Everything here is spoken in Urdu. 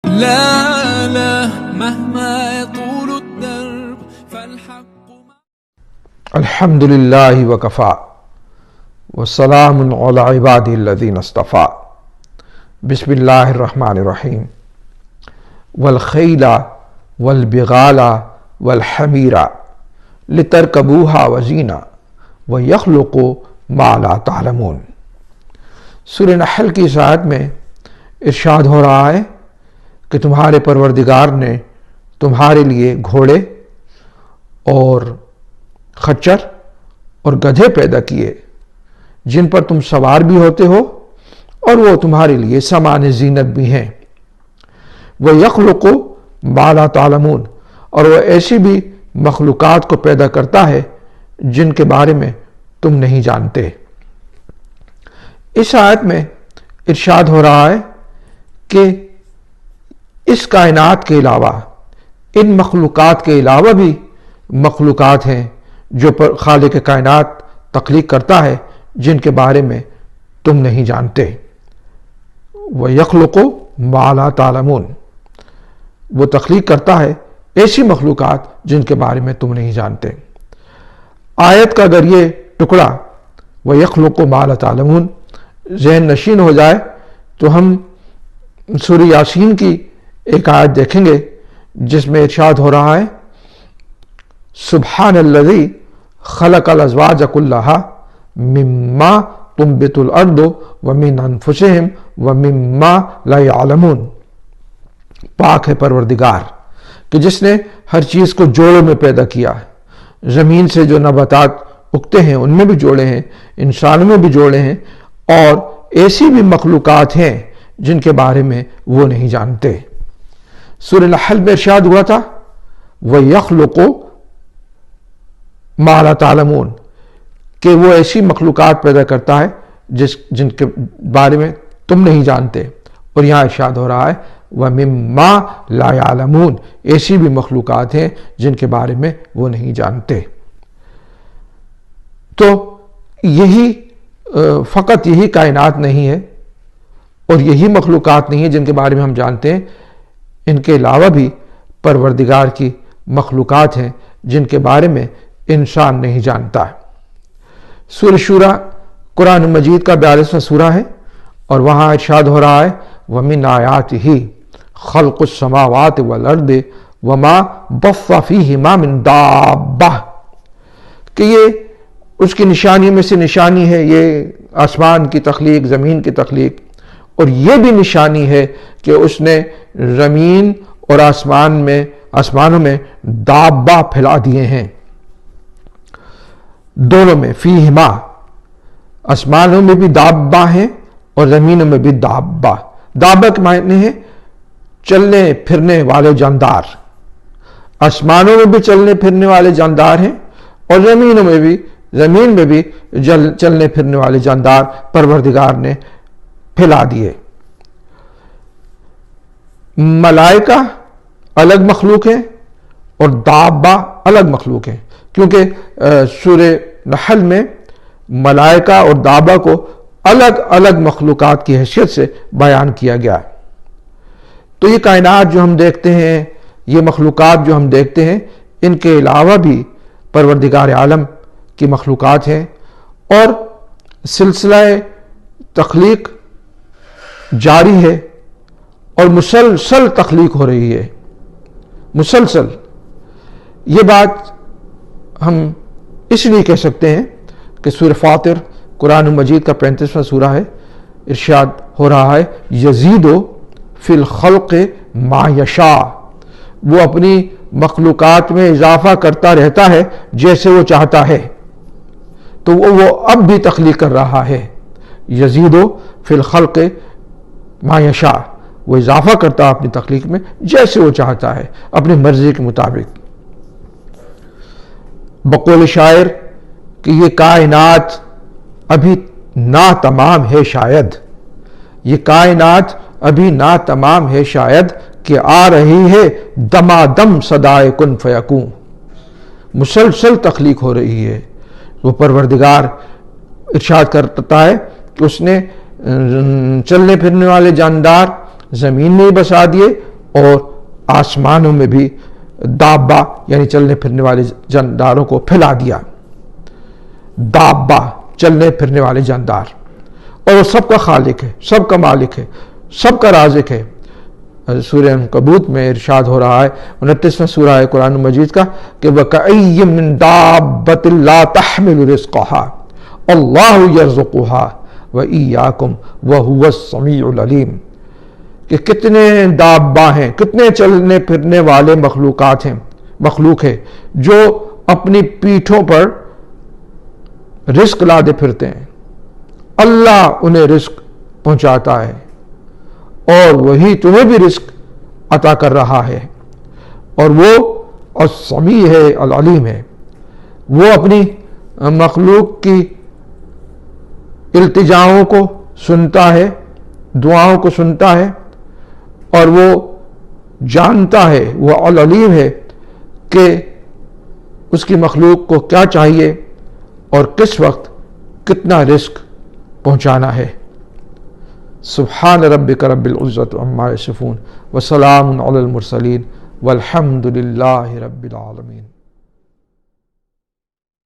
لا مهما يطول الدرب فالحق الحمد للہ وکفا والسلام علی عبادہ الذین اصطفا بسم اللہ الرحمن الرحیم والخیل والبغال والحمیر لترکبوها وزینہ ویخلق ما لا تعلمون۔ سورہ نحل کی اس آیت میں ارشاد ہو رہا ہے کہ تمہارے پروردگار نے تمہارے لیے گھوڑے اور خچر اور گدھے پیدا کیے جن پر تم سوار بھی ہوتے ہو اور وہ تمہارے لیے سامان زینت بھی ہیں۔ وَيَخْلُقُ مَا لَا تَعْلَمُونَ، اور وہ ایسی بھی مخلوقات کو پیدا کرتا ہے جن کے بارے میں تم نہیں جانتے۔ اس آیت میں ارشاد ہو رہا ہے کہ اس کائنات کے علاوہ، ان مخلوقات کے علاوہ بھی مخلوقات ہیں جو پر خالق کائنات تخلیق کرتا ہے جن کے بارے میں تم نہیں جانتے۔ وَيَخْلُقُ مَا لَا تَعْلَمُونَ، وہ تخلیق کرتا ہے ایسی مخلوقات جن کے بارے میں تم نہیں جانتے۔ آیت کا اگر یہ ٹکڑا وَيَخْلُقُ مَا لَا تَعْلَمُونَ ذہن نشین ہو جائے تو ہم سورہ یاسین کی ایک آیت دیکھیں گے جس میں ارشاد ہو رہا ہے سبحان الذی خلق الازواج کلھا مما تنبت الارض ومن انفسہم ومما لا یعلمون۔ پاک ہے پروردگار کہ جس نے ہر چیز کو جوڑوں میں پیدا کیا ہے، زمین سے جو نباتات اگتے ہیں ان میں بھی جوڑے ہیں، انسانوں میں بھی جوڑے ہیں، اور ایسی بھی مخلوقات ہیں جن کے بارے میں وہ نہیں جانتے۔ سورہ نحل میں ارشاد ہوا تھا وَيَخْلُقُ مَا لَا تَعْلَمُونَ، کہ وہ ایسی مخلوقات پیدا کرتا ہے جن کے بارے میں تم نہیں جانتے، اور یہاں ارشاد ہو رہا ہے وَمِمَّا لَا يَعْلَمُونَ، ایسی بھی مخلوقات ہیں جن کے بارے میں وہ نہیں جانتے۔ تو یہی فقط یہی کائنات نہیں ہے اور یہی مخلوقات نہیں ہے جن کے بارے میں ہم جانتے ہیں، ان کے علاوہ بھی پروردگار کی مخلوقات ہیں جن کے بارے میں انسان نہیں جانتا۔ سورہ شورى قرآن مجید کا 42واں سورہ ہے، اور وہاں ارشاد ہو رہا ہے وَمِنْ آيَاتِهِ خَلْقُ السَّمَاوَاتِ وَالْأَرْضِ وَمَا بَثَّ فِيهِمَا مِنْ دَابَّةٍ، کہ یہ اس کی نشانی میں سے نشانی ہے، یہ آسمان کی تخلیق، زمین کی تخلیق، اور یہ بھی نشانی ہے کہ اس نے زمین اور آسمانوں میں دابہ پھیلا دیے ہیں، دونوں میں، فیہما، آسمانوں میں بھی دابہ ہیں اور زمینوں میں بھی دابہ۔ دابہ کے معنی ہے چلنے پھرنے والے جاندار، آسمانوں میں بھی چلنے پھرنے والے جاندار ہیں اور زمین میں بھی چلنے پھرنے والے جاندار پروردگار نے پھیلا دیے۔ ملائکہ الگ مخلوق ہیں اور دابہ الگ مخلوق ہیں، کیونکہ سورہ نحل میں ملائکہ اور دابہ کو الگ الگ مخلوقات کی حیثیت سے بیان کیا گیا۔ تو یہ کائنات جو ہم دیکھتے ہیں، یہ مخلوقات جو ہم دیکھتے ہیں، ان کے علاوہ بھی پروردگار عالم کی مخلوقات ہیں، اور سلسلہ تخلیق جاری ہے اور مسلسل تخلیق ہو رہی ہے، مسلسل۔ یہ بات ہم اس لیے کہہ سکتے ہیں کہ سورہ فاطر قرآن مجید کا 35واں سورہ ہے، ارشاد ہو رہا ہے یزید فی الخلق ما یشاء، وہ اپنی مخلوقات میں اضافہ کرتا رہتا ہے جیسے وہ چاہتا ہے، تو وہ اب بھی تخلیق کر رہا ہے۔ یزید فی الخلق ما یشاء، وہ اضافہ کرتا ہے اپنی تخلیق میں جیسے وہ چاہتا ہے، اپنی مرضی کے مطابق۔ بقول شاعر کہ یہ کائنات ابھی ناتمام ہے شاید، یہ کائنات ابھی ناتمام ہے شاید، کہ آ رہی ہے دمادم صدائے کن فیکون، مسلسل تخلیق ہو رہی ہے۔ وہ پروردگار ارشاد کرتا ہے کہ اس نے چلنے پھرنے والے جاندار زمین میں ہی بسا دیے اور آسمانوں میں بھی دابا یعنی چلنے پھرنے والے جانداروں کو پھیلا دیا. دابا چلنے پھرنے والے جاندار, اور وہ سب کا خالق ہے, سب کا مالک ہے, سب کا رازق ہے. سورہ عنکبوت میں ارشاد ہو رہا ہے 29واں سورہ ہے قرآن مجید کا کہ وَكَأَيٍّ مِّن دَابَّةٍ لَا تَحْمِلُ رِزْقَهَا اللَّهُ يَرْزُقُهَا وَإِيَّاكُمْ وَهُوَ السَّمِيعُ الْعَلِيمُ, کہ کتنے دابہ ہیں, کتنے چلنے پھرنے والے مخلوق ہے جو اپنی پیٹھوں پر رزق لادے پھرتے ہیں. اللہ انہیں رزق پہنچاتا ہے اور وہی تمہیں بھی رزق عطا کر رہا ہے, اور وہ السمیع ہے, العلیم ہے. وہ اپنی مخلوق کی التجاؤں کو سنتا ہے, دعاؤں کو سنتا ہے, اور وہ جانتا ہے, وہ العلیم ہے کہ اس کی مخلوق کو کیا چاہیے اور کس وقت کتنا رزق پہنچانا ہے. سبحان ربک رب العزت عما یصفون وسلام علی المرسلین والحمد للہ رب العالمین.